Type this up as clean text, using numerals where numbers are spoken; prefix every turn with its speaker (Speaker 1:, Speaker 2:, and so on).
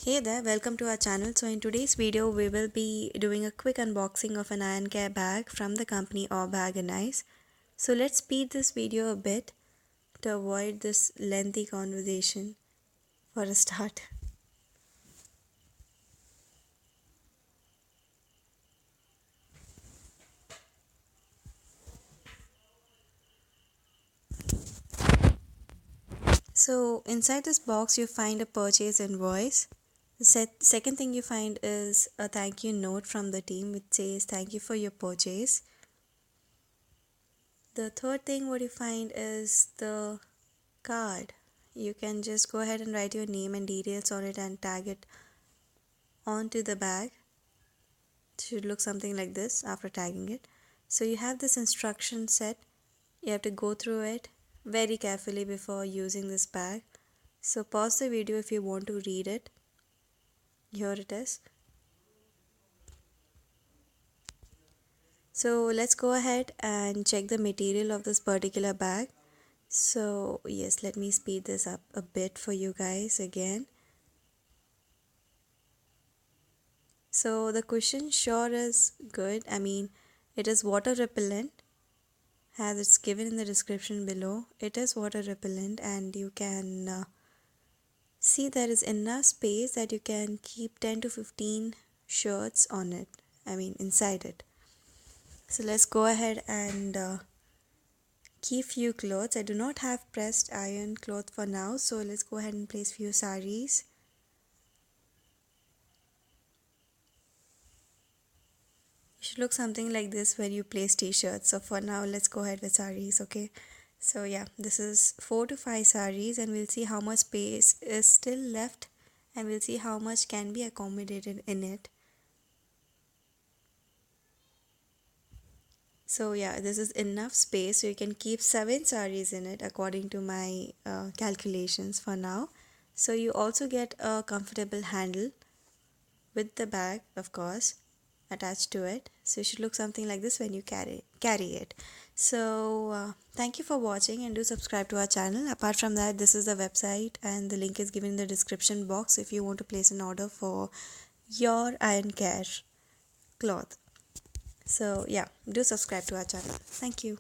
Speaker 1: Hey there, welcome to our channel. So in today's video we will be doing a quick unboxing of an IronCare bag from the company Orbagnize. So let's speed this video a bit to avoid this lengthy conversation for a start. So inside this box you find a purchase invoice. The second thing you find is a thank you note from the team which says thank you for your purchase. The third thing what you find is the card. You can just go ahead and write your name and details on it and tag it onto the bag. It should look something like this after tagging it. So you have this instruction set. You have to go through it very carefully before using this bag. So pause the video if you want to read it. Here it is. So let's go ahead and check the material of this particular bag. So yes, let me speed this up a bit for you guys again. So the cushion sure is good. I mean, it is water repellent, as it's given in the description below. It is water repellent, and you can see there is enough space that you can keep 10 to 15 shirts on it. I mean, inside it. So let's go ahead and keep few clothes. I do not have pressed iron cloth for now, so let's go ahead and place few saris. It should look something like this when you place t-shirts. So for now, let's go ahead with saris, okay? So yeah, this is 4 to 5 saris, and we'll see how much space is still left, and we'll see how much can be accommodated in it. So yeah, this is enough space, so you can keep 7 saris in it according to my calculations for now. So you also get a comfortable handle with the bag, of course, attached to it. So it should look something like this when you carry it. So thank you for watching, and do subscribe to our channel. Apart from that, this is the website and the link is given in the description box if you want to place an order for your IronCare cloth. So yeah, do subscribe to our channel. Thank you.